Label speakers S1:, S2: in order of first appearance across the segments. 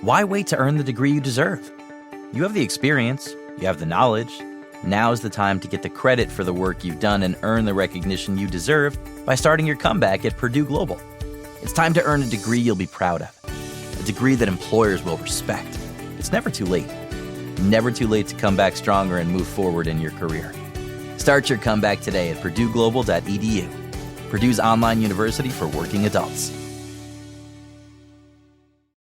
S1: Why wait to earn the degree you deserve? You have the experience, you have the knowledge. Now's the time to get the credit for the work you've done and earn the recognition you deserve by starting your comeback at Purdue Global. It's time to earn a degree you'll be proud of, a degree that employers will respect. It's never too late. Never too late to come back stronger and move forward in your career. Start your comeback today at purdueglobal.edu. Purdue's online university for working adults.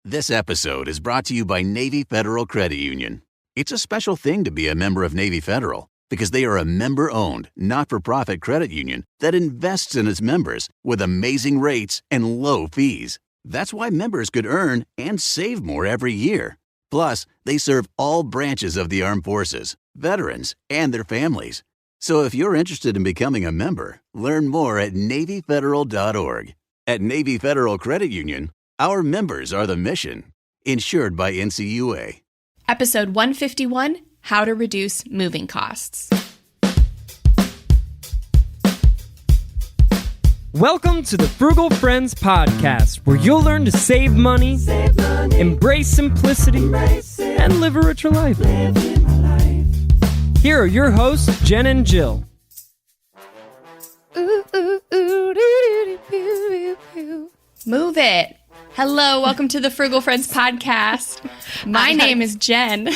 S2: This episode is brought to you by Navy Federal Credit Union. It's a special thing to be a member of Navy Federal because they are a member-owned, not-for-profit credit union that invests in its members with amazing rates and low fees. That's why members could earn and save more every year. Plus, they serve all branches of the armed forces, veterans, and their families. So if you're interested in becoming a member, learn more at NavyFederal.org. At Navy Federal Credit Union, our members are the mission. Insured by NCUA.
S3: Episode 151, How to Reduce Moving Costs.
S4: Welcome to the Frugal Friends podcast, where you'll learn to save money, embrace simplicity, and live a richer life. Here are your hosts, Jen and Jill.
S3: Move it. Hello, welcome to the Frugal Friends podcast. My name is Jen.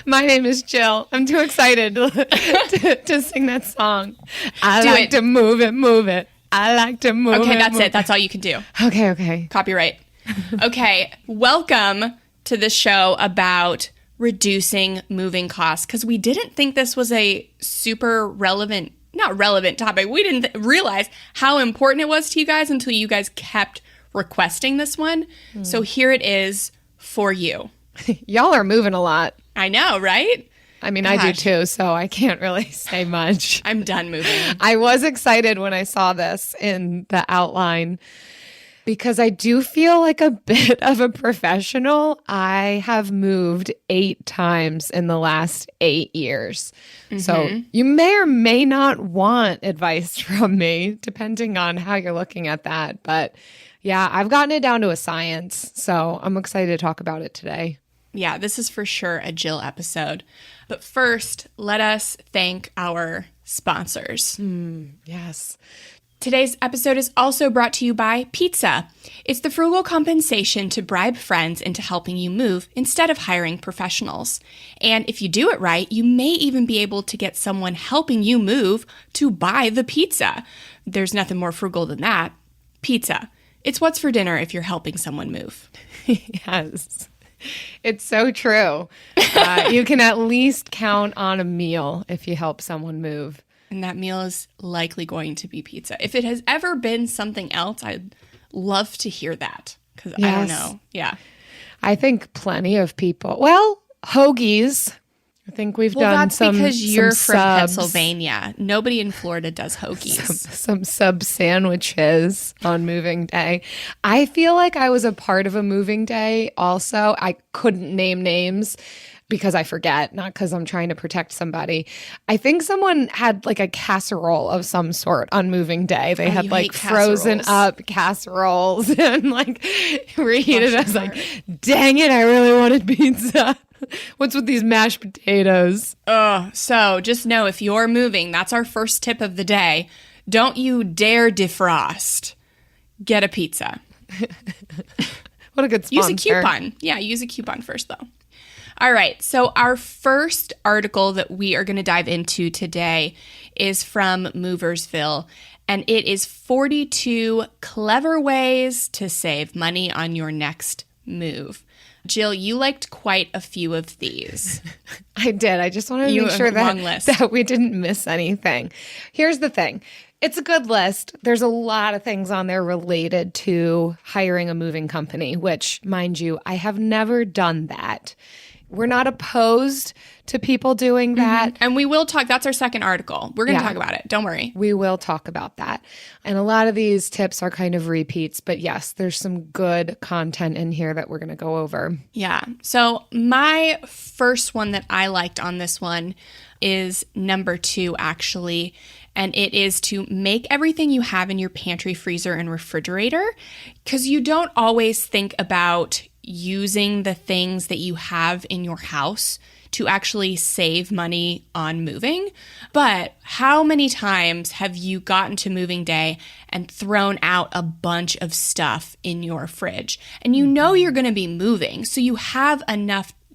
S5: My name is Jill. I'm too excited to sing that song. I like to move it. I like to move it.
S3: Okay, that's it. That's all you can do.
S5: Okay.
S3: Copyright. Okay, welcome to the show about reducing moving costs, because we didn't think this was a super not relevant topic. We didn't realize how important it was to you guys until you guys kept requesting this one. So here it is for you.
S5: Y'all are moving a lot.
S3: I know, right?
S5: I mean, gosh. I do too, so I can't really say much.
S3: I'm done moving.
S5: I was excited when I saw this in the outline because I do feel like a bit of a professional. I have moved 8 times in the last 8 years. Mm-hmm. So you may or may not want advice from me, depending on how you're looking at that. But yeah, I've gotten it down to a science. So I'm excited to talk about it today.
S3: Yeah, this is for sure a Jill episode. But first, let us thank our sponsors.
S5: Yes.
S3: Today's episode is also brought to you by pizza. It's the frugal compensation to bribe friends into helping you move instead of hiring professionals. And if you do it right, you may even be able to get someone helping you move to buy the pizza. There's nothing more frugal than that. Pizza. It's what's for dinner if you're helping someone move.
S5: Yes. It's so true. You can at least count on a meal if you help someone move.
S3: And that meal is likely going to be pizza. If it has ever been something else, I'd love to hear that. Because I don't know. Yeah.
S5: I think plenty of people. Well, hoagies. I think we've done some.
S3: That's because you're
S5: some
S3: from
S5: subs.
S3: Pennsylvania. Nobody in Florida does hoagies.
S5: Some sub sandwiches on moving day. I feel like I was a part of a moving day also. I couldn't name names because I forget, not because I'm trying to protect somebody. I think someone had like a casserole of some sort on moving day. They had like frozen up casseroles and like reheated. I was like, dang it, I really wanted pizza. What's with these mashed potatoes?
S3: So just know if you're moving, that's our first tip of the day. Don't you dare defrost. Get a pizza.
S5: What a good sponsor.
S3: Use a coupon. Yeah, use a coupon first though. All right, so our first article that we are going to dive into today is from Moversville, and it is 42 clever ways to save money on your next move. Jill, you liked quite a few of these.
S5: I did. I just wanted to make sure that we didn't miss anything. Here's the thing. It's a good list. There's a lot of things on there related to hiring a moving company, which, mind you, I have never done that. We're not opposed to people doing that.
S3: And we will talk. That's our second article. We're going to talk about it. Don't worry.
S5: We will talk about that. And a lot of these tips are kind of repeats, but yes, there's some good content in here that we're going to go over.
S3: Yeah. So my first one that I liked on this one is number 2, actually. And it is to make everything you have in your pantry, freezer, and refrigerator, because you don't always think about using the things that you have in your house to actually save money on moving. But how many times have you gotten to moving day and thrown out a bunch of stuff in your fridge? And you know you're going to be moving, so you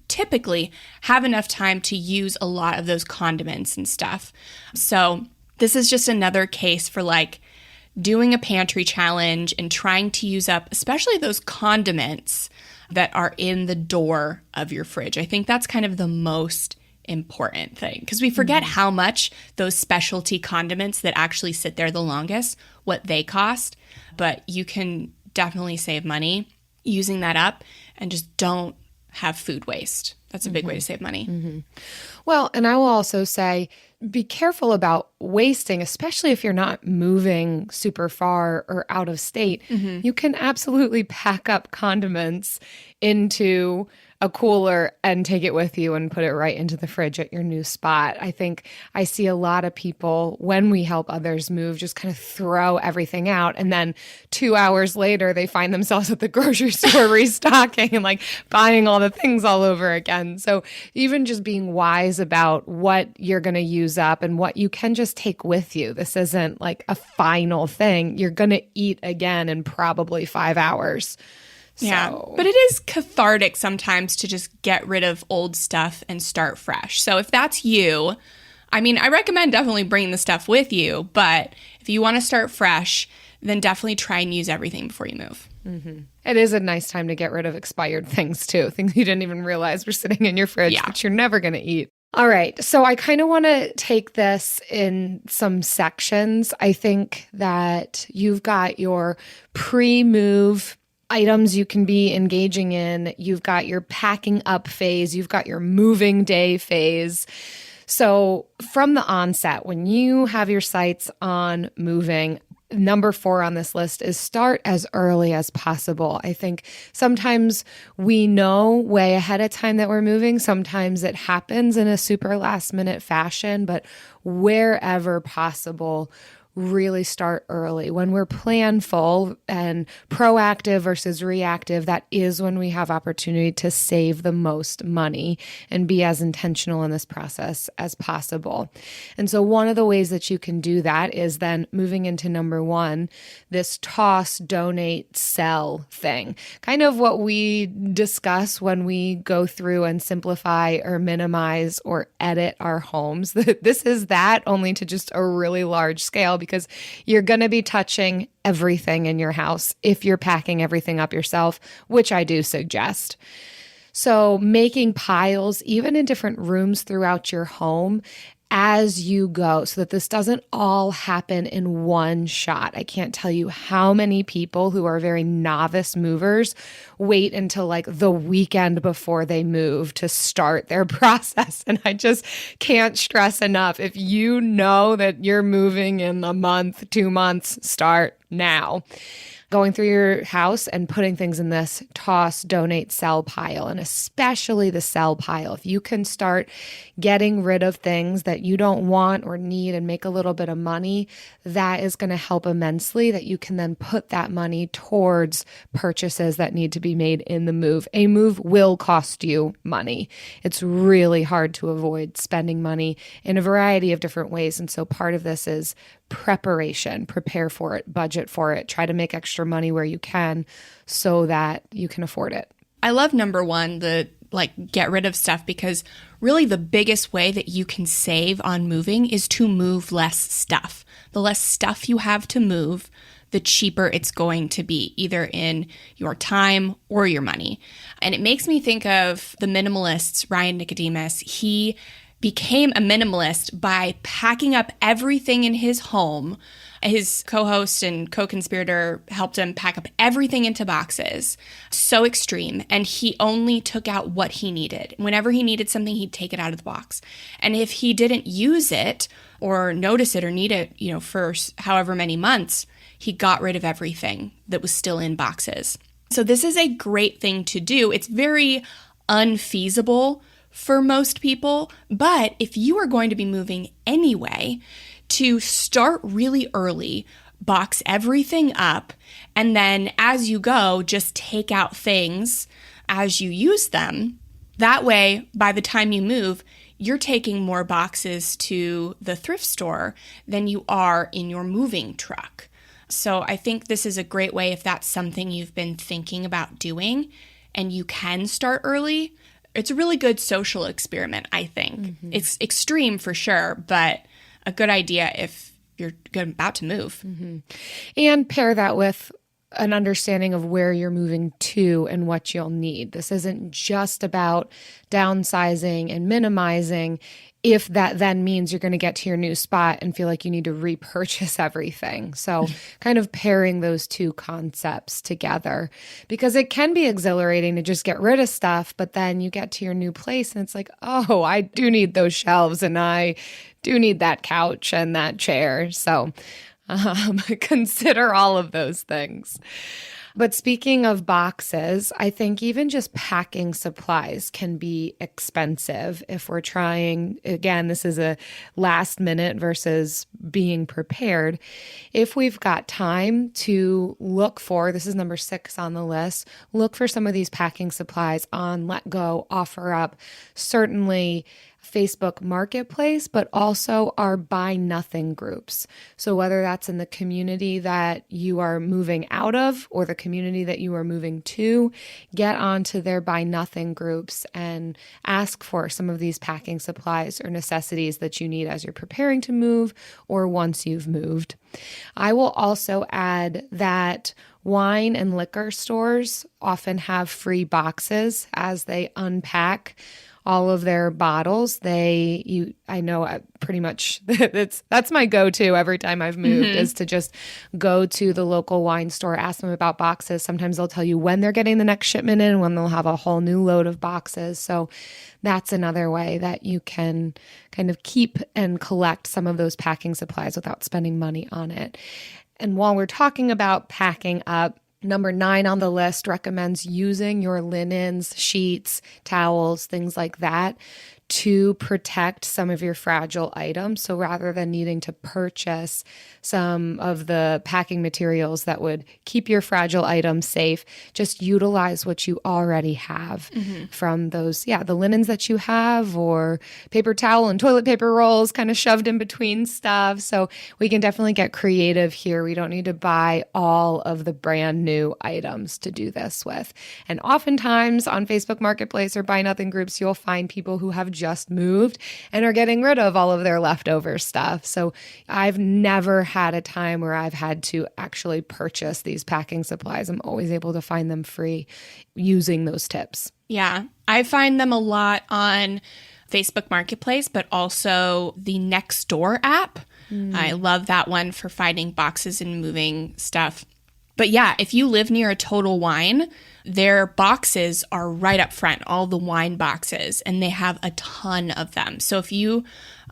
S3: typically have enough time to use a lot of those condiments and stuff. So this is just another case for like doing a pantry challenge and trying to use up especially those condiments that are in the door of your fridge. I think that's kind of the most important thing, because we forget how much those specialty condiments that actually sit there the longest, what they cost. But you can definitely save money using that up, and just don't have food waste. That's a big way to save money.
S5: Well, and I will also say, be careful about wasting, especially if you're not moving super far or out of state. You can absolutely pack up condiments into a cooler and take it with you and put it right into the fridge at your new spot. I think I see a lot of people, when we help others move, just kind of throw everything out. And then 2 hours later, they find themselves at the grocery store restocking and like buying all the things all over again. So even just being wise about what you're going to use up and what you can just take with you. This isn't like a final thing. You're going to eat again in probably 5 hours.
S3: Yeah, but it is cathartic sometimes to just get rid of old stuff and start fresh. So if that's you, I mean, I recommend definitely bringing the stuff with you. But if you want to start fresh, then definitely try and use everything before you move.
S5: It is a nice time to get rid of expired things too, things you didn't even realize were sitting in your fridge, but you're never going to eat. All right. So I kind of want to take this in some sections. I think that you've got your pre-move items you can be engaging in. You've got your packing up phase. You've got your moving day phase. So from the onset, when you have your sights on moving, number 4 on this list is start as early as possible. I think sometimes we know way ahead of time that we're moving. Sometimes it happens in a super last minute fashion, but wherever possible, really start early. When we're planful and proactive versus reactive, that is when we have opportunity to save the most money and be as intentional in this process as possible. And so one of the ways that you can do that is then moving into number 1, this toss, donate, sell thing. Kind of what we discuss when we go through and simplify or minimize or edit our homes. This is that, only to just a really large scale, because you're going to be touching everything in your house if you're packing everything up yourself, which I do suggest. So making piles, even in different rooms throughout your home, as you go, so that this doesn't all happen in one shot. I can't tell you how many people who are very novice movers wait until like the weekend before they move to start their process. And I just can't stress enough. If you know that you're moving in a month, 2 months, start now. Going through your house and putting things in this toss, donate, sell pile, and especially the sell pile. If you can start getting rid of things that you don't want or need and make a little bit of money, that is going to help immensely, that you can then put that money towards purchases that need to be made in the move. A move will cost you money. It's really hard to avoid spending money in a variety of different ways. And so part of this is preparation. Prepare for it, budget for it, try to make extra money where you can so that you can afford it.
S3: I love number 1, the get rid of stuff, because really the biggest way that you can save on moving is to move less stuff. The less stuff you have to move, the cheaper it's going to be, either in your time or your money. And it makes me think of the minimalists, Ryan Nicodemus. He became a minimalist by packing up everything in his home His co-host and co-conspirator helped him pack up everything into boxes. So extreme. And he only took out what he needed. Whenever he needed something, he'd take it out of the box. And if he didn't use it or notice it or need it, for however many months, he got rid of everything that was still in boxes. So this is a great thing to do. It's very unfeasible for most people, but if you are going to be moving anyway, to start really early, box everything up, and then as you go, just take out things as you use them. That way, by the time you move, you're taking more boxes to the thrift store than you are in your moving truck. So I think this is a great way if that's something you've been thinking about doing and you can start early. It's a really good social experiment, I think. Mm-hmm. It's extreme for sure, but a good idea if you're about to move.
S5: Mm-hmm. And pair that with an understanding of where you're moving to and what you'll need. This isn't just about downsizing and minimizing, if that then means you're going to get to your new spot and feel like you need to repurchase everything. So kind of pairing those two concepts together, because it can be exhilarating to just get rid of stuff, but then you get to your new place and it's like, oh, I do need those shelves and I do need that couch and that chair. So consider all of those things. But speaking of boxes, I think even just packing supplies can be expensive if we're trying, again, this is a last minute versus being prepared. If we've got time to look for, this is number 6 on the list, look for some of these packing supplies on LetGo, OfferUp, certainly Facebook Marketplace, but also our Buy Nothing groups. So whether that's in the community that you are moving out of or the community that you are moving to, get onto their Buy Nothing groups and ask for some of these packing supplies or necessities that you need as you're preparing to move or once you've moved. I will also add that wine and liquor stores often have free boxes as they unpack all of their bottles. I know pretty much that's my go-to every time I've moved is to just go to the local wine store, ask them about boxes. Sometimes they'll tell you when they're getting the next shipment in, when they'll have a whole new load of boxes. So that's another way that you can kind of keep and collect some of those packing supplies without spending money on it. And while we're talking about packing up, number 9 on the list recommends using your linens, sheets, towels, things like that to protect some of your fragile items. So rather than needing to purchase some of the packing materials that would keep your fragile items safe, just utilize what you already have from those, the linens that you have, or paper towel and toilet paper rolls kind of shoved in between stuff. So we can definitely get creative here. We don't need to buy all of the brand new items to do this with. And oftentimes on Facebook Marketplace or Buy Nothing groups, you'll find people who have just moved and are getting rid of all of their leftover stuff. So I've never had a time where I've had to actually purchase these packing supplies. I'm always able to find them free using those tips.
S3: Yeah, I find them a lot on Facebook Marketplace, but also the Nextdoor app. I love that one for finding boxes and moving stuff. But yeah, if you live near a Total Wine, their boxes are right up front, all the wine boxes, and they have a ton of them. So if you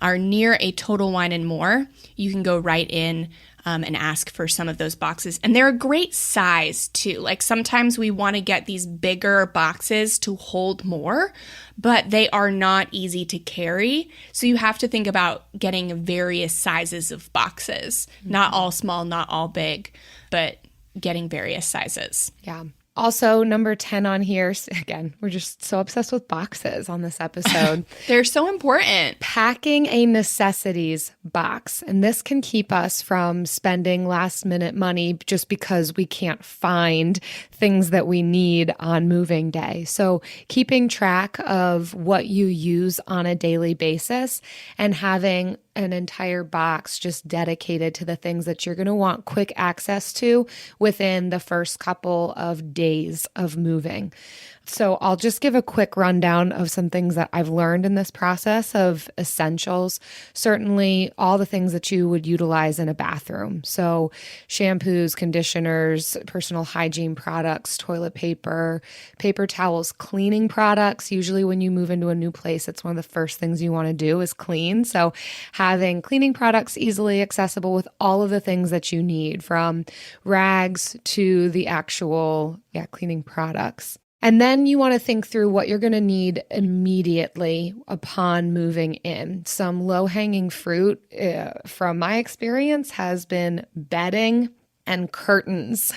S3: are near a Total Wine and More, you can go right in and ask for some of those boxes. And they're a great size too. Like sometimes we want to get these bigger boxes to hold more, but they are not easy to carry. So you have to think about getting various sizes of boxes, not all small, not all big, but getting various sizes.
S5: Yeah. Also, number 10 on here, again, we're just so obsessed with boxes on this episode.
S3: They're so important.
S5: Packing a necessities box. And this can keep us from spending last minute money just because we can't find things that we need on moving day. So keeping track of what you use on a daily basis and having an entire box just dedicated to the things that you're going to want quick access to within the first couple of days of moving. So I'll just give a quick rundown of some things that I've learned in this process of essentials. Certainly all the things that you would utilize in a bathroom. So shampoos, conditioners, personal hygiene products, toilet paper, paper towels, cleaning products. Usually when you move into a new place, it's one of the first things you want to do is clean. So having cleaning products easily accessible with all of the things that you need, from rags to the actual cleaning products. And then you want to think through what you're going to need immediately upon moving in. Some low-hanging fruit, from my experience, has been bedding and curtains.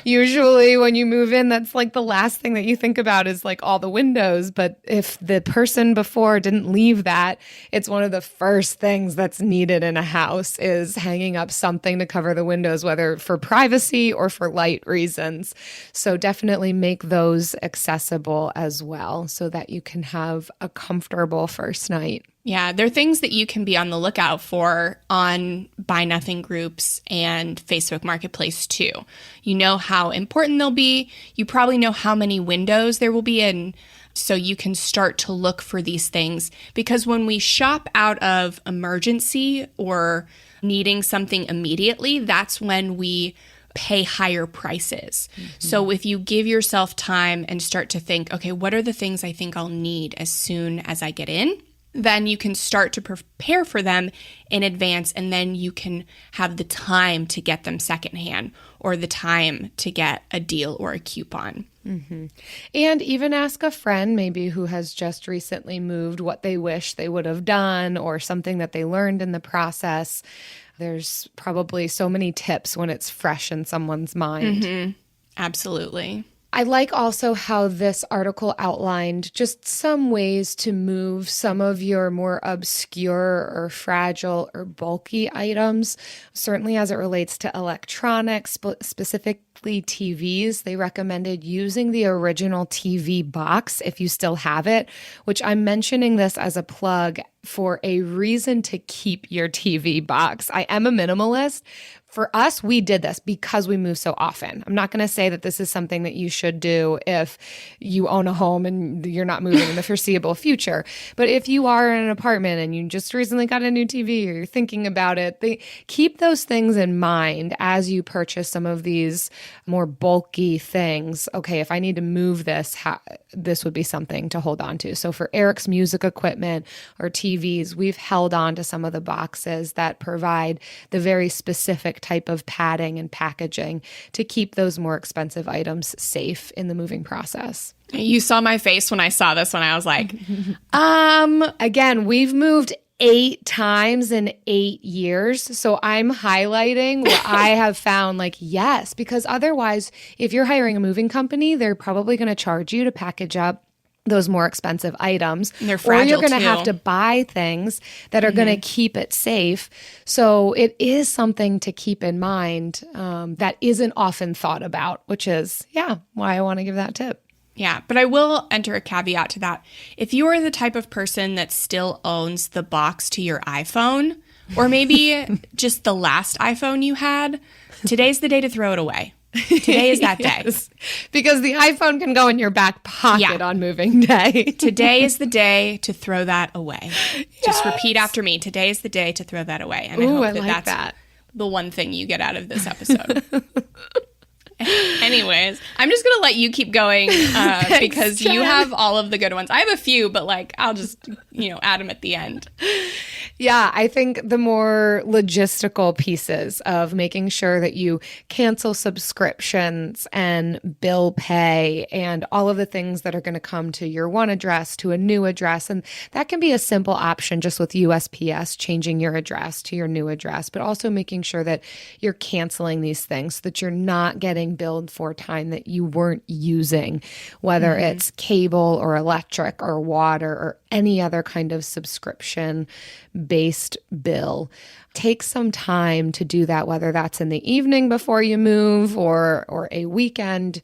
S5: Usually when you move in, that's like the last thing that you think about is like all the windows. But if the person before didn't leave that, it's one of the first things that's needed in a house is hanging up something to cover the windows, whether for privacy or for light reasons. So definitely make those accessible as well so that you can have a comfortable first night.
S3: Yeah, there are things that you can be on the lookout for on Buy Nothing groups and Facebook Marketplace too. You know how important they'll be. You probably know how many windows there will be in, so you can start to look for these things. Because when we shop out of emergency or needing something immediately, that's when we pay higher prices. Mm-hmm. So if you give yourself time and start to think, okay, what are the things I think I'll need as soon as I get in? Then you can start to prepare for them in advance, and then you can have the time to get them secondhand or the time to get a deal or a coupon.
S5: Mm-hmm. And even ask a friend maybe who has just recently moved what they wish they would have done or something that they learned in the process. There's probably so many tips when it's fresh in someone's mind.
S3: Mm-hmm. Absolutely.
S5: I like also how this article outlined just some ways to move some of your more obscure or fragile or bulky items, certainly as it relates to electronics, specifically TVs. They recommended using the original TV box if you still have it, which I'm mentioning this as a plug for a reason to keep your TV box. I am a minimalist. For us, we did this because we move so often. I'm not going to say that this is something that you should do if you own a home and you're not moving in the foreseeable future. But if you are in an apartment and you just recently got a new TV or you're thinking about it, keep those things in mind as you purchase some of these more bulky things. Okay, if I need to move this, this would be something to hold on to. So for Eric's music equipment or TVs, we've held on to some of the boxes that provide the very specific type of padding and packaging to keep those more expensive items safe in the moving process.
S3: You saw my face when I saw this when I was like,
S5: Again, we've moved 8 times in 8 years. So I'm highlighting what I have found, like, yes, because otherwise, if you're hiring a moving company, they're probably going to charge you to package up those more expensive items.
S3: And they're fragile,
S5: or you're going to
S3: too.
S5: have to buy things that are going to keep it safe. So it is something to keep in mind that isn't often thought about, which is, why I want to give that tip.
S3: Yeah, but I will enter a caveat to that. If you are the type of person that still owns the box to your iPhone, or maybe just the last iPhone you had, today's the day to throw it away. Today is that day.
S5: Yes, because the iPhone can go in your back pocket on moving day.
S3: Today is the day to throw that away. Yes. Just repeat after me. Today is the day to throw that away. And I hope that's the one thing you get out of this episode. Anyways, I'm just going to let you keep going because
S5: Jen.
S3: you have all of the good ones. I have a few, but I'll just, add them at the end.
S5: Yeah, I think the more logistical pieces of making sure that you cancel subscriptions and bill pay and all of the things that are going to come to your one address to a new address. And that can be a simple option just with USPS, changing your address to your new address, but also making sure that you're canceling these things so that you're not getting getting billed for time that you weren't using, whether it's cable or electric or water or any other kind of subscription-based bill. Take some time to do that, whether that's in the evening before you move or a weekend.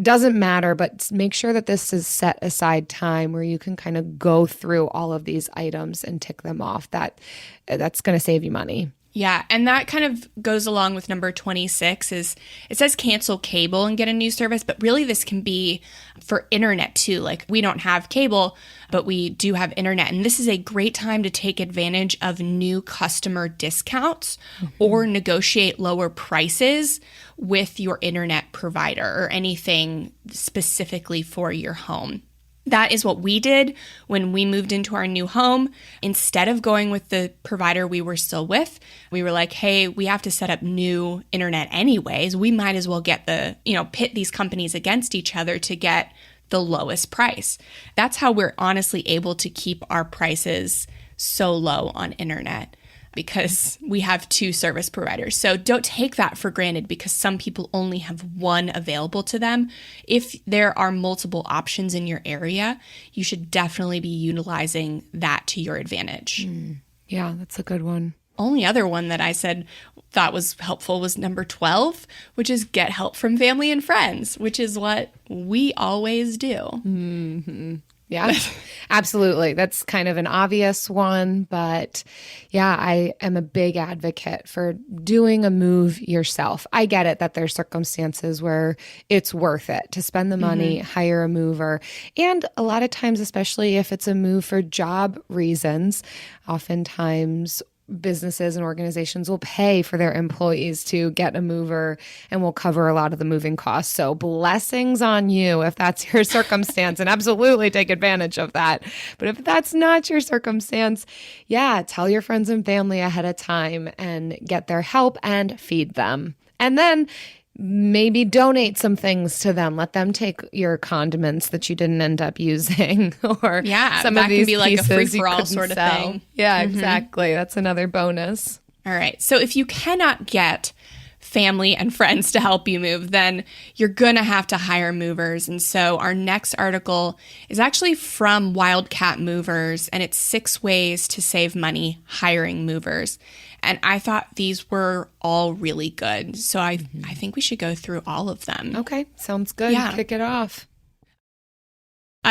S5: Doesn't matter, but make sure that this is set aside time where you can kind of go through all of these items and tick them off. That's going to save you money.
S3: Yeah, and that kind of goes along with number 26 is it says cancel cable and get a new service, but really this can be for internet too. Like we don't have cable, but we do have internet. And this is a great time to take advantage of new customer discounts or negotiate lower prices with your internet provider or anything specifically for your home. That is what we did when we moved into our new home. Instead of going with the provider we were still with, we were like, hey, we have to set up new internet anyways. We might as well get pit these companies against each other to get the lowest price. That's how we're honestly able to keep our prices so low on internet, because we have two service providers. So don't take that for granted because some people only have one available to them. If there are multiple options in your area, you should definitely be utilizing that to your advantage.
S5: Yeah, that's a good one.
S3: Only other one that I thought was helpful was number 12, which is get help from family and friends, which is what we always do.
S5: Mm-hmm. Yeah, absolutely. That's kind of an obvious one, but yeah, I am a big advocate for doing a move yourself. I get it that there's circumstances where it's worth it to spend the money, hire a mover. And a lot of times, especially if it's a move for job reasons, oftentimes businesses and organizations will pay for their employees to get a mover and will cover a lot of the moving costs. So blessings on you if that's your circumstance, and absolutely take advantage of that. But if that's not your circumstance, yeah, tell your friends and family ahead of time and get their help and feed them. And then maybe donate some things to them. Let them take your condiments that you didn't end up using, or some of these
S3: can be like a
S5: pieces
S3: free-for-all sort of thing.
S5: Yeah, exactly. That's another bonus.
S3: All right. So if you cannot get family and friends to help you move, then you're going to have to hire movers. And so our next article is actually from Wildcat Movers, and it's 6 ways to save money hiring movers. And I thought these were all really good. So I think we should go through all of them.
S5: Okay. Sounds good.
S3: Yeah.
S5: Kick it off.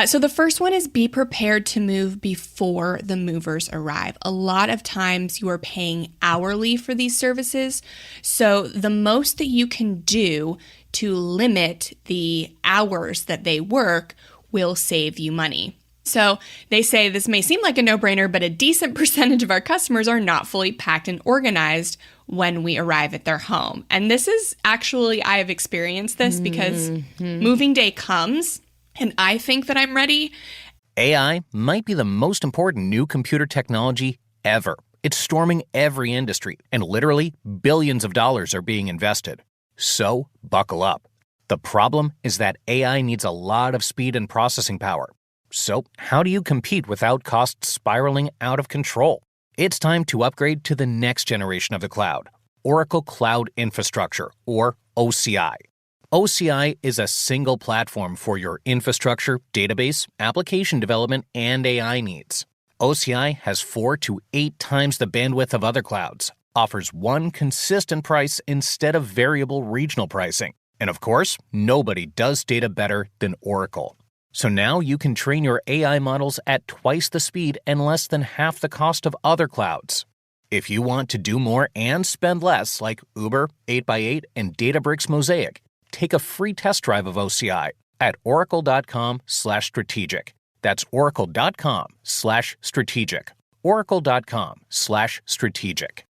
S3: So the first one is be prepared to move before the movers arrive. A lot of times you are paying hourly for these services. So the most that you can do to limit the hours that they work will save you money. So they say this may seem like a no-brainer, but a decent percentage of our customers are not fully packed and organized when we arrive at their home. And this is actually, I have experienced this because moving day comes and I think that I'm ready.
S6: AI might be the most important new computer technology ever. It's storming every industry, and literally billions of dollars are being invested. So buckle up. The problem is that AI needs a lot of speed and processing power. So how do you compete without costs spiraling out of control? It's time to upgrade to the next generation of the cloud, Oracle Cloud Infrastructure, or OCI. OCI is a single platform for your infrastructure, database, application development, and AI needs. OCI has 4 to 8 times the bandwidth of other clouds, offers one consistent price instead of variable regional pricing. And of course, nobody does data better than Oracle. So now you can train your AI models at twice the speed and less than half the cost of other clouds. If you want to do more and spend less, like Uber, 8x8, and Databricks Mosaic, take a free test drive of OCI at oracle.com/strategic. That's oracle.com/strategic. oracle.com/strategic.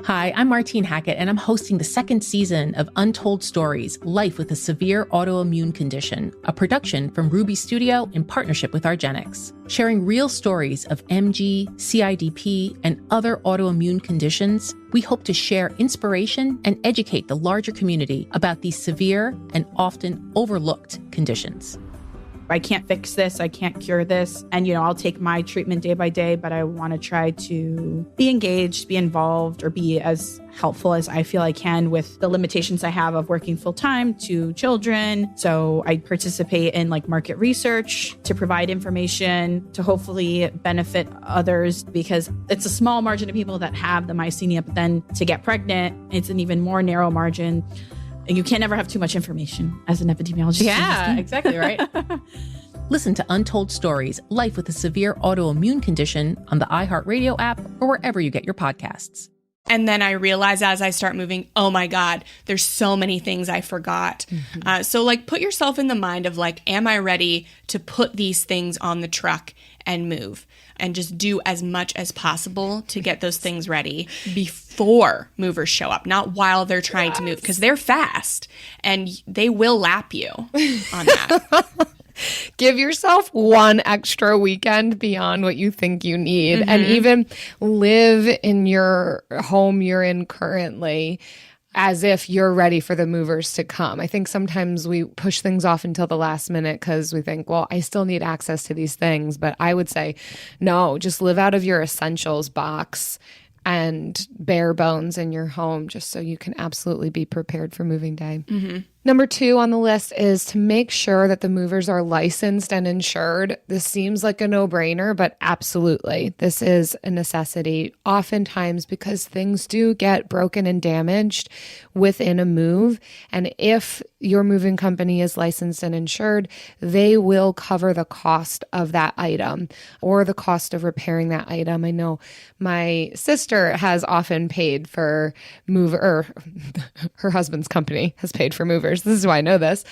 S7: Hi, I'm Martine Hackett, and I'm hosting the 2nd season of Untold Stories, Life with a Severe Autoimmune Condition, a production from Ruby Studio in partnership with Argenix, sharing real stories of MG, CIDP, and other autoimmune conditions. We hope to share inspiration and educate the larger community about these severe and often overlooked conditions.
S8: I can't fix this, I can't cure this. And, I'll take my treatment day by day, but I want to try to be engaged, be involved, or be as helpful as I feel I can with the limitations I have of working full time to children. So I participate in market research to provide information to hopefully benefit others, because it's a small margin of people that have the myasthenia, but then to get pregnant, it's an even more narrow margin. And you can't ever have too much information as an epidemiologist.
S3: Yeah, exactly right.
S7: Listen to Untold Stories, Life with a Severe Autoimmune Condition on the iHeartRadio app or wherever you get your podcasts.
S3: And then I realize as I start moving, oh my God, there's so many things I forgot. So put yourself in the mind of am I ready to put these things on the truck and move? And just do as much as possible to get those things ready before movers show up, not while they're trying to move, because they're fast and they will lap you on that.
S5: Give yourself one extra weekend beyond what you think you need, and even live in your home you're in currently as if you're ready for the movers to come. I think sometimes we push things off until the last minute because we think, well, I still need access to these things. But I would say, no, just live out of your essentials box and bare bones in your home, just so you can absolutely be prepared for moving day. Number 2 on the list is to make sure that the movers are licensed and insured. This seems like a no-brainer, but absolutely, this is a necessity. Oftentimes, because things do get broken and damaged within a move, and if your moving company is licensed and insured, they will cover the cost of that item or the cost of repairing that item. I know my sister has often paid for or her husband's company has paid for movers. This is why I know this.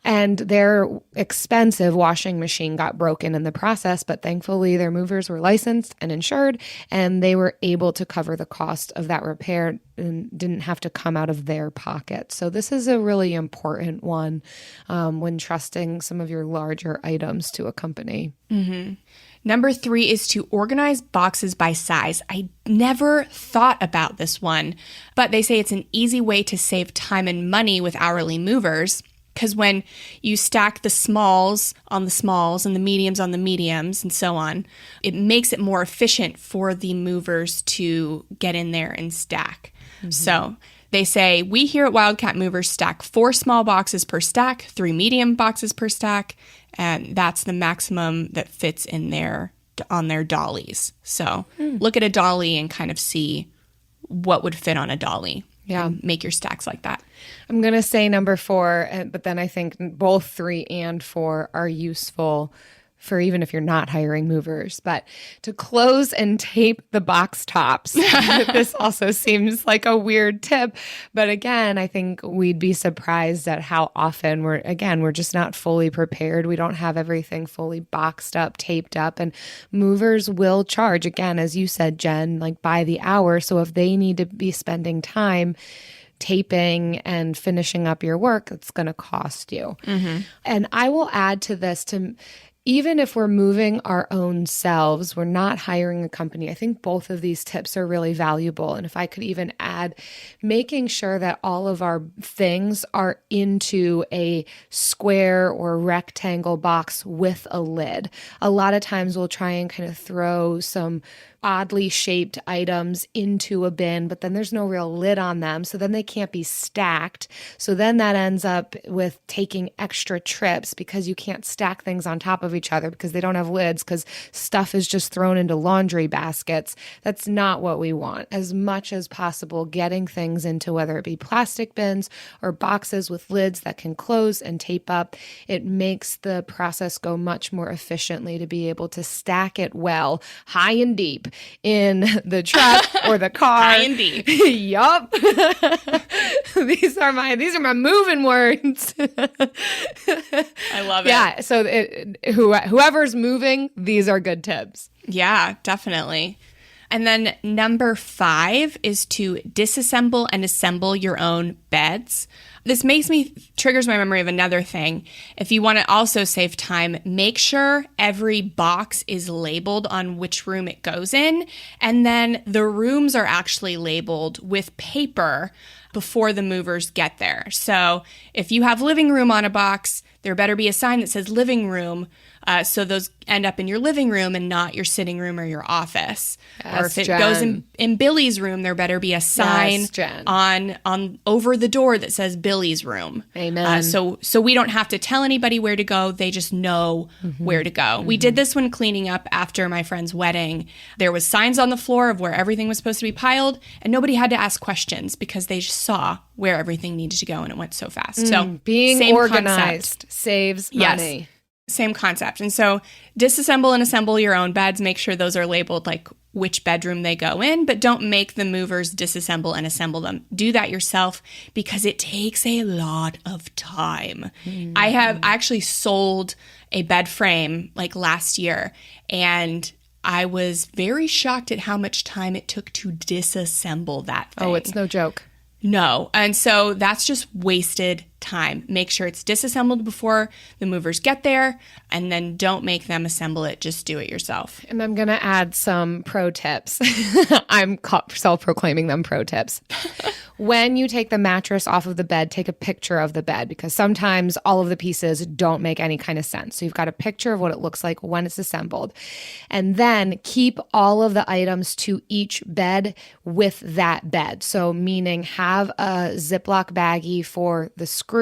S5: And their expensive washing machine got broken in the process, but thankfully their movers were licensed and insured, and they were able to cover the cost of that repair and didn't have to come out of their pocket. So this is a really important one when trusting some of your larger items to a company.
S3: Number 3 is to organize boxes by size. I never thought about this one, but they say it's an easy way to save time and money with hourly movers, because when you stack the smalls on the smalls and the mediums on the mediums and so on, it makes it more efficient for the movers to get in there and stack. So they say, we here at Wildcat Movers stack 4 small boxes per stack, 3 medium boxes per stack, and that's the maximum that fits in there on their dollies. So look at a dolly and kind of see what would fit on a dolly.
S5: Yeah.
S3: Make your stacks like that.
S5: I'm going to say number 4, but then I think both 3 and 4 are useful for even if you're not hiring movers, but to close and tape the box tops. This also seems like a weird tip, but again, I think we'd be surprised at how often we're just not fully prepared. We don't have everything fully boxed up, taped up, and movers will charge, again, as you said, Jen, by the hour. So if they need to be spending time taping and finishing up your work, it's going to cost you. And I will add to this, even if we're moving our own selves, we're not hiring a company, I think both of these tips are really valuable. And if I could even add, making sure that all of our things are into a square or rectangle box with a lid. A lot of times we'll try and kind of throw some oddly shaped items into a bin, but then there's no real lid on them. So then they can't be stacked. So then that ends up with taking extra trips because you can't stack things on top of each other because they don't have lids, because stuff is just thrown into laundry baskets. That's not what we want. As much as possible, getting things into whether it be plastic bins or boxes with lids that can close and tape up, it makes the process go much more efficiently to be able to stack it well, high and deep, in the truck or the car.
S3: High and deep.
S5: Yup. These are my moving words.
S3: I love it.
S5: Yeah. So whoever's moving, these are good tips.
S3: Yeah, definitely. And then number 5 is to disassemble and assemble your own beds. This triggers my memory of another thing. If you want to also save time, make sure every box is labeled on which room it goes in. And then the rooms are actually labeled with paper before the movers get there. So if you have living room on a box, there better be a sign that says living room. So those end up in your living room and not your sitting room or your office.
S5: Yes,
S3: or if it
S5: Jen.
S3: goes in Billy's room, there better be a sign on over the door that says Billy's room.
S5: Amen.
S3: So we don't have to tell anybody where to go. They just know where to go. We did this when cleaning up after my friend's wedding. There was signs on the floor of where everything was supposed to be piled, and nobody had to ask questions because they just saw where everything needed to go, and it went so fast. So
S5: being
S3: same
S5: organized
S3: concept.
S5: saves
S3: Yes.
S5: money.
S3: Same concept. And so disassemble and assemble your own beds. Make sure those are labeled like which bedroom they go in, but don't make the movers disassemble and assemble them. Do that yourself because it takes a lot of time. I actually sold a bed frame like last year, and I was very shocked at how much time it took to disassemble that thing.
S5: Oh, it's no joke.
S3: No. And so that's just wasted time. Make sure it's disassembled before the movers get there, and then don't make them assemble it. Just do it yourself.
S5: And I'm going to add some pro tips. I'm self-proclaiming them pro tips. When you take the mattress off of the bed, take a picture of the bed, because sometimes all of the pieces don't make any kind of sense. So you've got a picture of what it looks like when it's assembled. And then keep all of the items to each bed with that bed. So meaning have a Ziploc baggie for the screws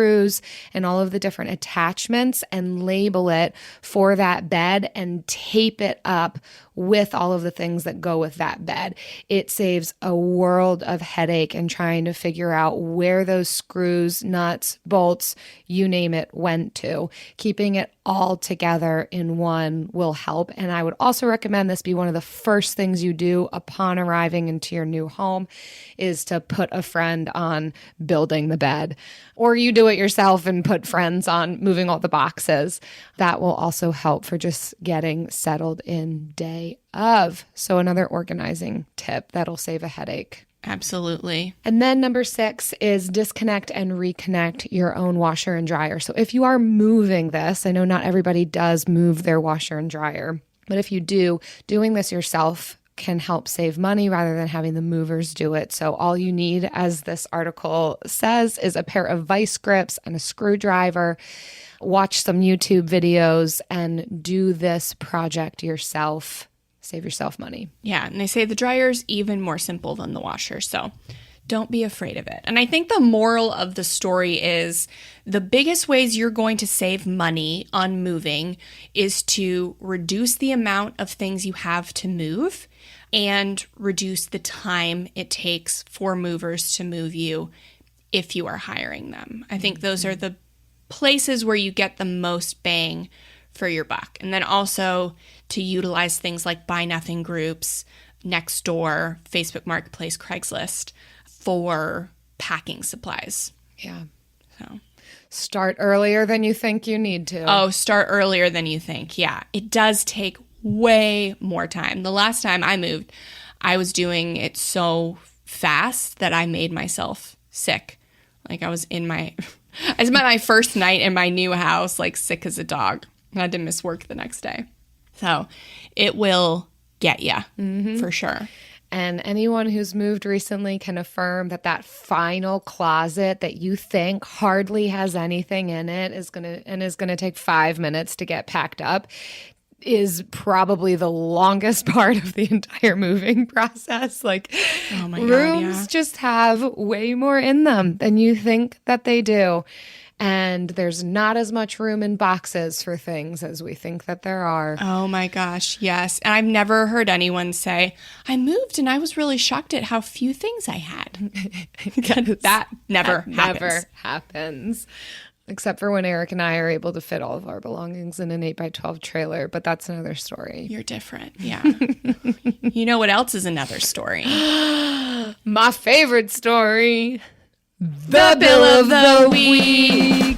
S5: and all of the different attachments and label it for that bed and tape it up with all of the things that go with that bed. It saves a world of headache in trying to figure out where those screws, nuts, bolts, you name it, went to. Keeping it all together in one will help. And I would also recommend this be one of the first things you do upon arriving into your new home is to put a friend on building the bed. Or you do it yourself and put friends on moving all the boxes. That will also help for just getting settled in day of. So another organizing tip that'll save a headache.
S3: Absolutely.
S5: And then number 6 is disconnect and reconnect your own washer and dryer. So if you are moving this, I know not everybody does move their washer and dryer, but if you do, doing this yourself can help save money rather than having the movers do it. So all you need, as this article says, is a pair of vice grips and a screwdriver. Watch some YouTube videos and do this project yourself. Save yourself money.
S3: Yeah, and they say the dryer's even more simple than the washer, so don't be afraid of it. And I think the moral of the story is the biggest ways you're going to save money on moving is to reduce the amount of things you have to move and reduce the time it takes for movers to move you if you are hiring them. I think those are the places where you get the most bang for your buck. And then also to utilize things like Buy Nothing groups, Nextdoor, Facebook Marketplace, Craigslist for packing supplies.
S5: Yeah.
S3: So
S5: start earlier than you think you need to.
S3: Oh, start earlier than you think. Yeah. It does take way more time. The last time I moved, I was doing it so fast that I made myself sick. Like I spent my first night in my new house like sick as a dog. I had to miss work the next day. So it will get you for sure.
S5: And anyone who's moved recently can affirm that that final closet that you think hardly has anything in it is gonna take 5 minutes to get packed up is probably the longest part of the entire moving process. Like,
S3: oh my God,
S5: rooms just have way more in them than you think that they do. And there's not as much room in boxes for things as we think that there are.
S3: Oh my gosh, yes. And I've never heard anyone say, I moved and I was really shocked at how few things I had. That never
S5: happens. Except for when Eric and I are able to fit all of our belongings in an 8x12 trailer, but that's another story.
S3: You're different, yeah. You know what else is another story?
S5: My favorite story. The Bill of the Week.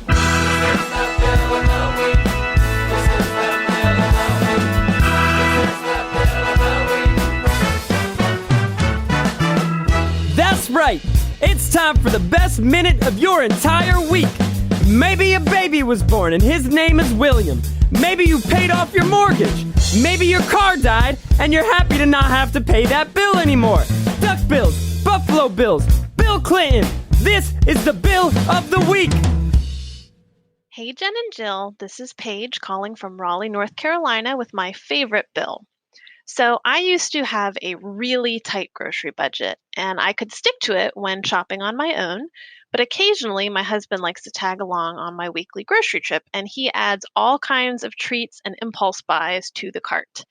S4: That's right. It's time for the best minute of your entire week. Maybe a baby was born and his name is William. Maybe you paid off your mortgage. Maybe your car died and you're happy to not have to pay that bill anymore. Duck bills, Buffalo Bills, Bill Clinton. This is the bill of the week.
S9: Hey, Jen and Jill. This is Paige calling from Raleigh, North Carolina with my favorite bill. So I used to have a really tight grocery budget, and I could stick to it when shopping on my own. But occasionally, my husband likes to tag along on my weekly grocery trip, and he adds all kinds of treats and impulse buys to the cart.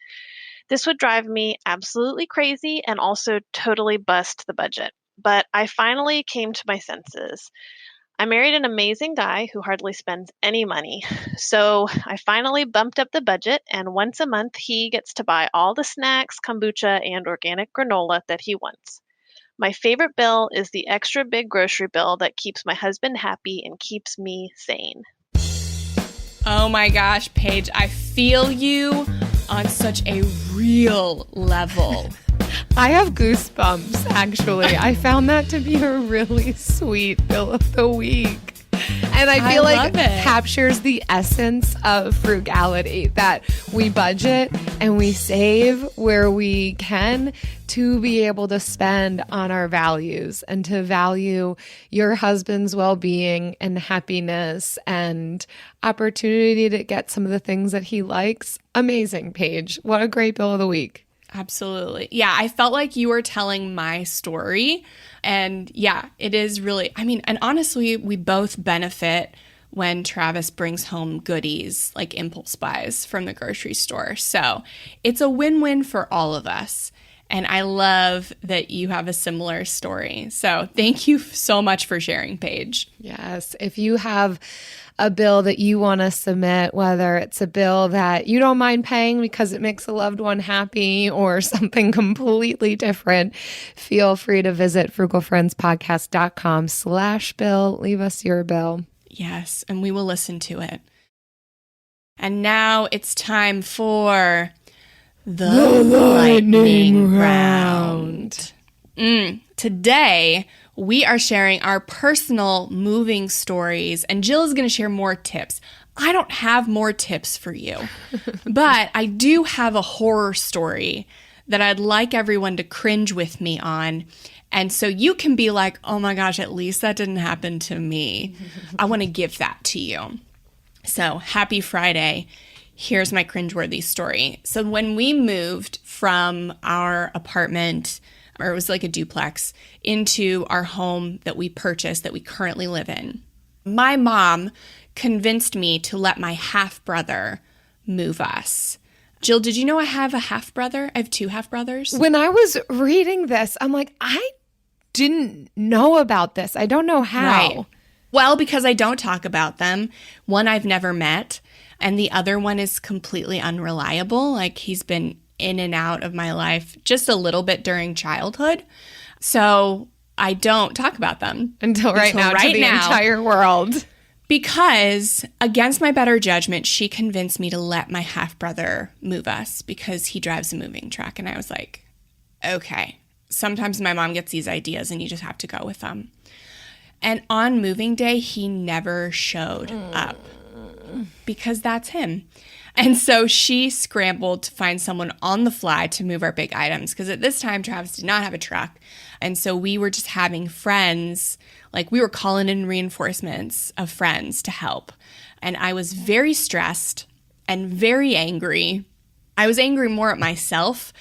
S9: This would drive me absolutely crazy and also totally bust the budget. But I finally came to my senses. I married an amazing guy who hardly spends any money. So I finally bumped up the budget, and once a month he gets to buy all the snacks, kombucha, and organic granola that he wants. My favorite bill is the extra big grocery bill that keeps my husband happy and keeps me sane.
S3: Oh my gosh, Paige, I feel you on such a real level.
S5: I have goosebumps, actually. I found that to be a really sweet bill of the week. And I feel like it captures the essence of frugality, that we budget and we save where we can to be able to spend on our values and to value your husband's well-being and happiness and opportunity to get some of the things that he likes. Amazing, Paige. What a great bill of the week.
S3: Absolutely. Yeah, I felt like you were telling my story. And yeah, it is really, and honestly, we both benefit when Travis brings home goodies like impulse buys from the grocery store. So it's a win-win for all of us. And I love that you have a similar story. So thank you so much for sharing, Paige.
S5: Yes. If you have a bill that you want to submit, whether it's a bill that you don't mind paying because it makes a loved one happy or something completely different, feel free to visit frugalfriendspodcast.com/bill. Leave us your bill.
S3: Yes, and we will listen to it. And now it's time for the lightning round. Today, we are sharing our personal moving stories, and Jill is going to share more tips. I don't have more tips for you, but I do have a horror story that I'd like everyone to cringe with me on. And so you can be like, oh my gosh, at least that didn't happen to me. I want to give that to you. So happy Friday. Here's my cringeworthy story. So when we moved from our apartment, or it was like a duplex, into our home that we purchased that we currently live in, my mom convinced me to let my half-brother move us. Jill, did you know I have a half-brother? I have two half-brothers.
S5: When I was reading this, I'm like, I didn't know about this. I don't know how.
S3: Right. Well, because I don't talk about them. One I've never met, and the other one is completely unreliable. Like, he's been in and out of my life just a little bit during childhood. So I don't talk about them.
S5: Until right now to the entire world.
S3: Because against my better judgment, she convinced me to let my half-brother move us because he drives a moving truck. And I was like, okay. Sometimes my mom gets these ideas and you just have to go with them. And on moving day, he never showed up because that's him. And so she scrambled to find someone on the fly to move our big items because at this time, Travis did not have a truck. And so we were just having friends, like we were calling in reinforcements of friends to help. And I was very stressed and very angry. I was angry more at myself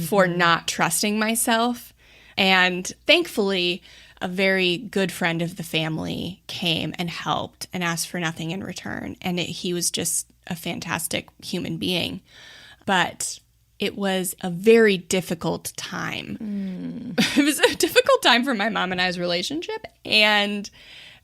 S3: for not trusting myself. And thankfully, a very good friend of the family came and helped and asked for nothing in return. And he was just a fantastic human being. But it was a very difficult time. It was a difficult time for my mom and I's relationship, and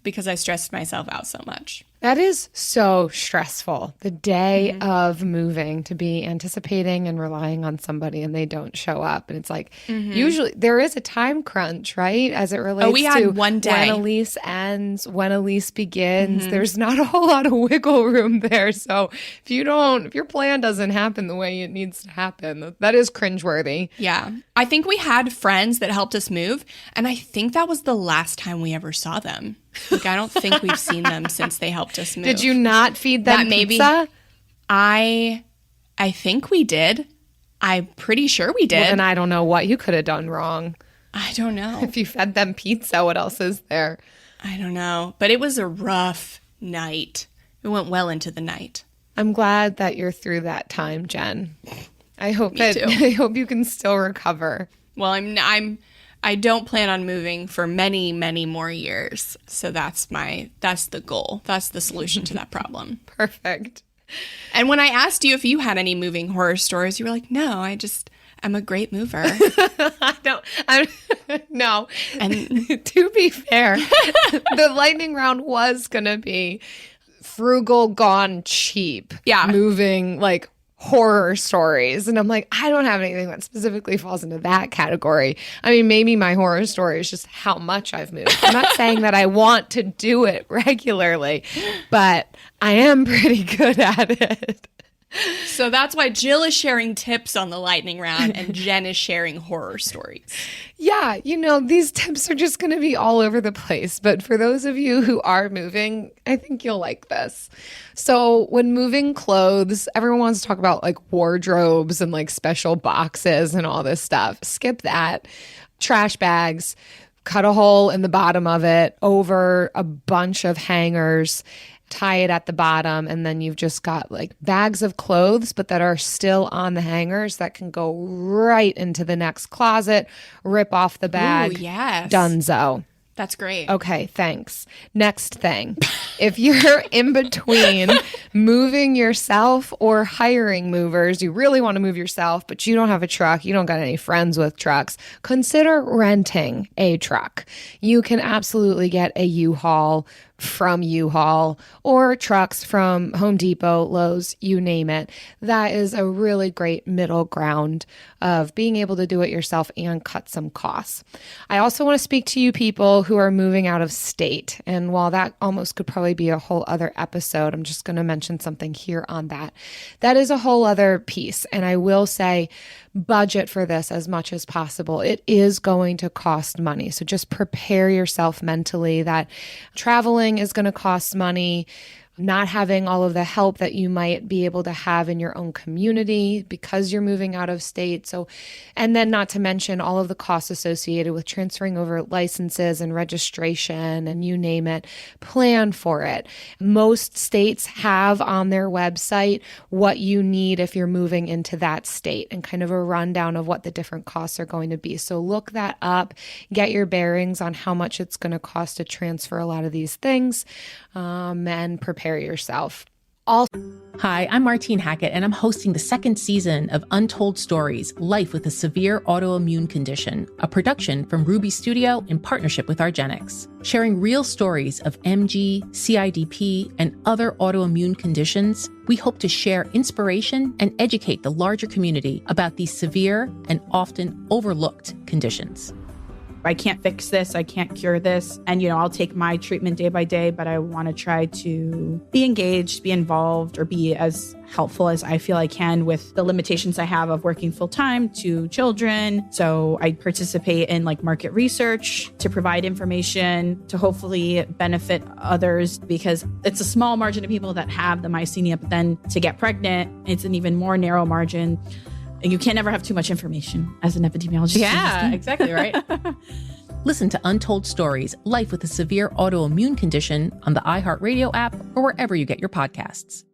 S3: because I stressed myself out so much.
S5: That is so stressful. The day of moving, to be anticipating and relying on somebody and they don't show up. And it's like, usually there is a time crunch, right? As it relates
S3: we had
S5: to
S3: one day.
S5: when a lease ends, when a lease begins. There's not a whole lot of wiggle room there. So if your plan doesn't happen the way it needs to happen, that is cringeworthy.
S3: Yeah. I think we had friends that helped us move, and I think that was the last time we ever saw them. Like, I don't think we've seen them since they helped us move.
S5: Did you not feed them pizza?
S3: I think we did. I'm pretty sure we did.
S5: Well, then I don't know what you could have done wrong.
S3: I don't know.
S5: If you fed them pizza, what else is there?
S3: I don't know. But it was a rough night. It went well into the night.
S5: I'm glad that you're through that time, Jen. I hope
S3: too.
S5: I hope you can still recover.
S3: Well, I don't plan on moving for many, many more years. So that's the goal. That's the solution to that problem.
S5: Perfect.
S3: And when I asked you if you had any moving horror stories, you were like, no, I'm a great mover.
S5: No.
S3: And
S5: to be fair, the lightning round was going to be frugal gone cheap.
S3: Yeah.
S5: Moving like horror stories. And I'm like, I don't have anything that specifically falls into that category. I mean, maybe my horror story is just how much I've moved. I'm not saying that I want to do it regularly, but I am pretty good at it.
S3: so that's why Jill is sharing tips on the lightning round and Jen is sharing horror stories.
S5: Yeah, these tips are just going to be all over the place. But for those of you who are moving, I think you'll like this. So when moving clothes, everyone wants to talk about like wardrobes and like special boxes and all this stuff. Skip that. Trash bags, cut a hole in the bottom of it over a bunch of hangers, tie it at the bottom, and then you've just got like bags of clothes, but that are still on the hangers that can go right into the next closet, rip off the bag.
S3: Ooh, yes.
S5: Dunzo.
S3: That's great.
S5: Okay, thanks. Next thing. If you're in between moving yourself or hiring movers, you really want to move yourself, but you don't have a truck, you don't got any friends with trucks, consider renting a truck. You can absolutely get a U-Haul from U-Haul or trucks from Home Depot, Lowe's, you name it. That is a really great middle ground of being able to do it yourself and cut some costs. I also want to speak to you people who are moving out of state. And while that almost could probably be a whole other episode, I'm just going to mention something here on that. That is a whole other piece. And I will say, budget for this as much as possible. It is going to cost money. So just prepare yourself mentally that traveling is going to cost money. Not having all of the help that you might be able to have in your own community because you're moving out of state. So, and then not to mention all of the costs associated with transferring over licenses and registration and you name it. Plan for it. Most states have on their website what you need if you're moving into that state and kind of a rundown of what the different costs are going to be. So look that up, get your bearings on how much it's going to cost to transfer a lot of these things, and prepare yourself.
S7: Hi, I'm Martine Hackett, and I'm hosting the second season of Untold Stories, Life with a Severe Autoimmune Condition, a production from Ruby Studio in partnership with argenx, sharing real stories of MG, CIDP, and other autoimmune conditions. We hope to share inspiration and educate the larger community about these severe and often overlooked conditions.
S8: I can't fix this. I can't cure this. And, I'll take my treatment day by day, but I want to try to be engaged, be involved, or be as helpful as I feel I can with the limitations I have of working full time to children. So I participate in market research to provide information to hopefully benefit others because it's a small margin of people that have the myasthenia, but then to get pregnant, it's an even more narrow margin. And you can't ever have too much information as an epidemiologist.
S3: Yeah, exactly right.
S7: Listen to Untold Stories, Life with a Severe Autoimmune Condition on the iHeartRadio app or wherever you get your podcasts.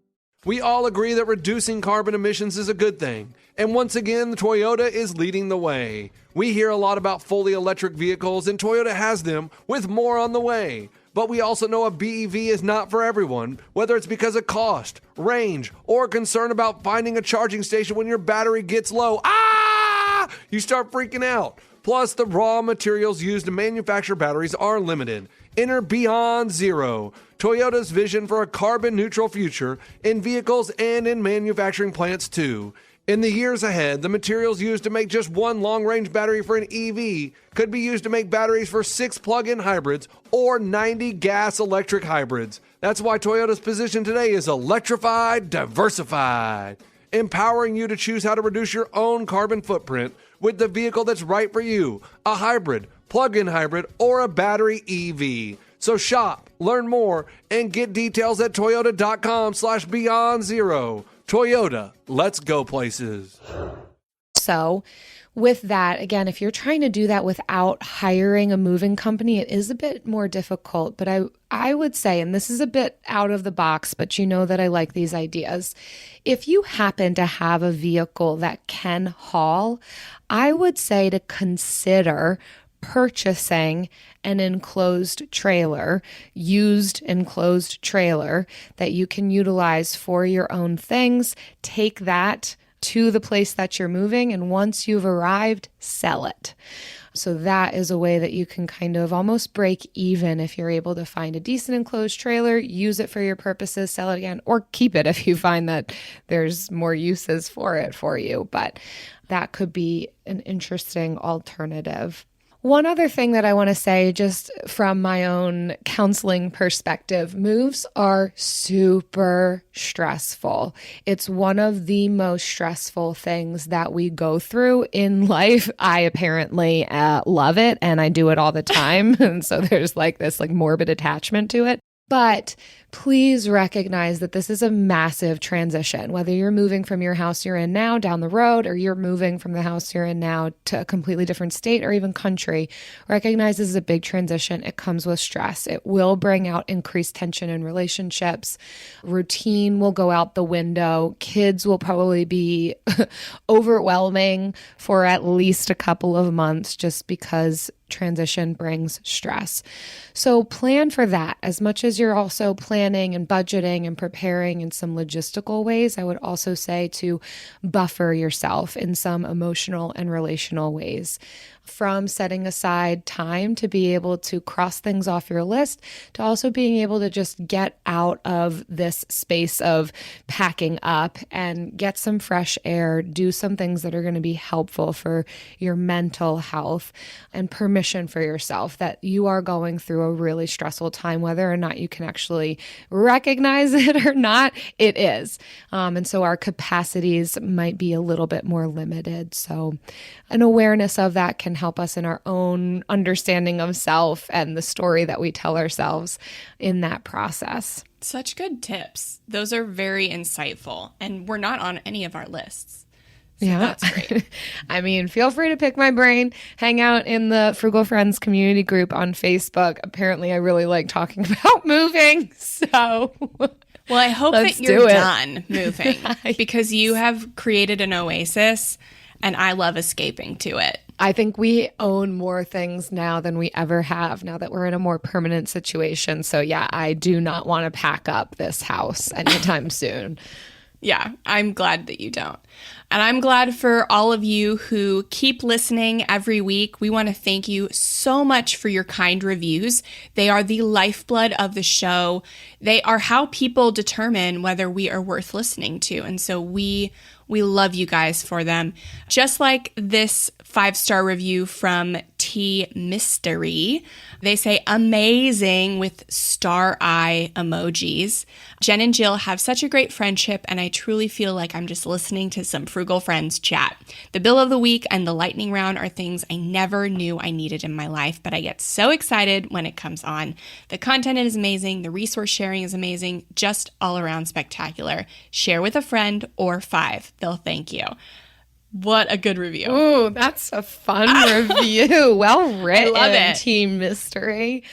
S10: We all agree that reducing carbon emissions is a good thing. And once again, Toyota is leading the way. We hear a lot about fully electric vehicles, and Toyota has them, with more on the way. But we also know a BEV is not for everyone, whether it's because of cost, range, or concern about finding a charging station when your battery gets low. You start freaking out. Plus, the raw materials used to manufacture batteries are limited. Enter Beyond Zero. Toyota's vision for a carbon-neutral future in vehicles and in manufacturing plants, too. In the years ahead, the materials used to make just one long-range battery for an EV could be used to make batteries for 6 plug-in hybrids or 90 gas-electric hybrids. That's why Toyota's position today is electrified, diversified, empowering you to choose how to reduce your own carbon footprint with the vehicle that's right for you, a hybrid, plug-in hybrid, or a battery EV. So shop, learn more, and get details at toyota.com/beyond0. Toyota, let's go places.
S5: So with that, again, if you're trying to do that without hiring a moving company, it is a bit more difficult. But I would say, and this is a bit out of the box, but you know that I like these ideas. If you happen to have a vehicle that can haul, I would say to consider purchasing an enclosed trailer, used enclosed trailer that you can utilize for your own things. Take that to the place that you're moving, and once you've arrived, sell it. So that is a way that you can kind of almost break even if you're able to find a decent enclosed trailer, use it for your purposes, sell it again, or keep it if you find that there's more uses for it for you. But that could be an interesting alternative. One other thing that I want to say, just from my own counseling perspective, moves are super stressful. It's one of the most stressful things that we go through in life. I apparently love it, and I do it all the time. And so there's this morbid attachment to it. But please recognize that this is a massive transition, whether you're moving from your house you're in now down the road, or you're moving from the house you're in now to a completely different state or even country. Recognize this is a big transition. It comes with stress. It will bring out increased tension in relationships. Routine will go out the window. Kids will probably be overwhelming for at least a couple of months just because transition brings stress. So plan for that. As much as you're also planning and budgeting and preparing in some logistical ways, I would also say to buffer yourself in some emotional and relational ways. From setting aside time to be able to cross things off your list, to also being able to just get out of this space of packing up and get some fresh air, do some things that are going to be helpful for your mental health, and permission for yourself that you are going through a really stressful time, whether or not you can actually recognize it or not, it is. And so our capacities might be a little bit more limited. So an awareness of that can help us in our own understanding of self and the story that we tell ourselves in that process.
S3: Such good tips. Those are very insightful, and we're not on any of our lists. So
S5: yeah,
S3: that's great.
S5: I mean, feel free to pick my brain, hang out in the Frugal Friends community group on Facebook. Apparently, I really like talking about moving, so...
S3: Well, I hope that you're done moving because you have created an oasis, and I love escaping to it.
S5: I think we own more things now than we ever have, now that we're in a more permanent situation. So yeah, I do not want to pack up this house anytime soon.
S3: Yeah, I'm glad that you don't. And I'm glad for all of you who keep listening every week. We want to thank you so much for your kind reviews. They are the lifeblood of the show. They are how people determine whether we are worth listening to. And so we love you guys for them. Just like this 5-star review from T Mystery. They say amazing with star eye emojis. Jen and Jill have such a great friendship, and I truly feel like I'm just listening to some Frugal Friends chat. The bill of the week and the lightning round are things I never knew I needed in my life, but I get so excited when it comes on. The content is amazing. The resource sharing is amazing. Just all around spectacular. Share with a friend or 5. They'll thank you. What a good review.
S5: Ooh, that's a fun review. Well written,
S3: I love it.
S5: Team Mystery.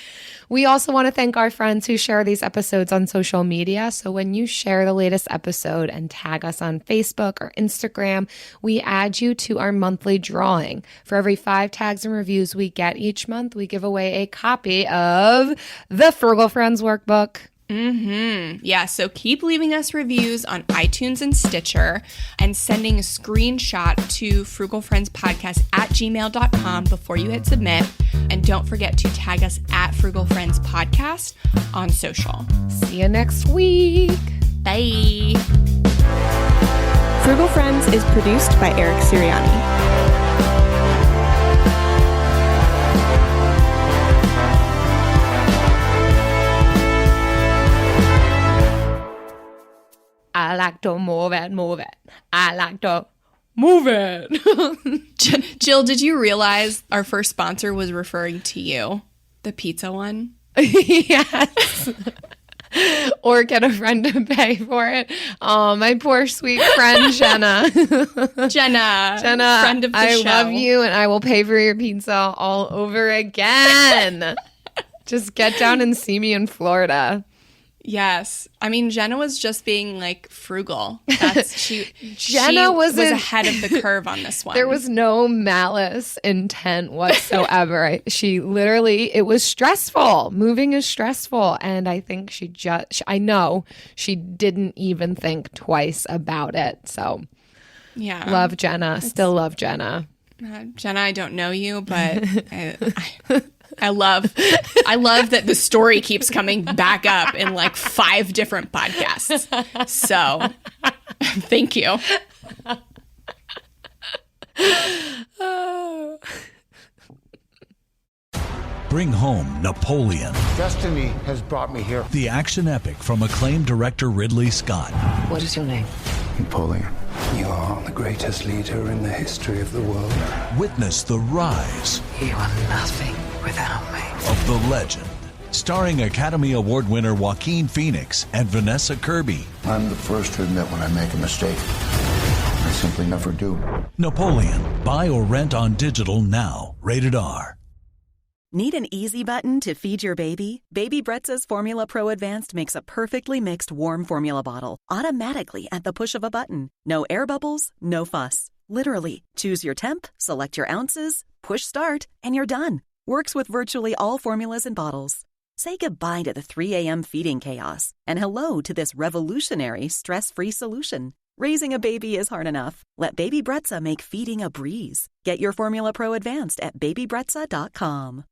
S5: We also want to thank our friends who share these episodes on social media. So when you share the latest episode and tag us on Facebook or Instagram, we add you to our monthly drawing. For every 5 tags and reviews we get each month, we give away a copy of the Frugal Friends Workbook.
S3: Yeah, so keep leaving us reviews on iTunes and Stitcher and sending a screenshot to frugalfriendspodcast@gmail.com before you hit submit. And don't forget to tag us at Frugal Friends Podcast on social.
S5: See you next week.
S3: Bye.
S11: Frugal Friends is produced by Eric Siriani.
S5: I like to move it, move it. I like to move it.
S3: Jill, did you realize our first sponsor was referring to you? The pizza one?
S5: Yes. Or get a friend to pay for it. Oh, my poor sweet friend, Jenna.
S3: Jenna, friend of the
S5: I
S3: show.
S5: love you, and I will pay for your pizza all over again. Just get down and see me in Florida.
S3: Yes. I mean, Jenna was just being like frugal. She
S5: Jenna
S3: was ahead of the curve on this one.
S5: There was no malice intent whatsoever. She literally, it was stressful. Moving is stressful. And I think I know she didn't even think twice about it. So
S3: yeah.
S5: Love Jenna. Still love Jenna.
S3: Jenna, I don't know you, but I love that the story keeps coming back up in like 5 different podcasts. So thank you.
S12: Bring home Napoleon,
S13: Destiny has brought me here.
S12: the action epic from acclaimed director Ridley Scott.
S13: What is your name? Napoleon. You are the greatest leader in the history of the world.
S12: Witness the rise
S13: You are nothing without me.
S12: of the legend. Starring Academy Award winner Joaquin Phoenix and Vanessa Kirby.
S13: I'm the first to admit when I make a mistake. I simply never do.
S12: Napoleon. Buy or rent on digital now. Rated R.
S14: Need an easy button to feed your baby? Baby Brezza's Formula Pro Advanced makes a perfectly mixed warm formula bottle automatically at the push of a button. No air bubbles, no fuss. Literally, choose your temp, select your ounces, push start, and you're done. Works with virtually all formulas and bottles. Say goodbye to the 3 a.m. feeding chaos and hello to this revolutionary stress-free solution. Raising a baby is hard enough. Let Baby Brezza make feeding a breeze. Get your Formula Pro Advanced at babybrezza.com.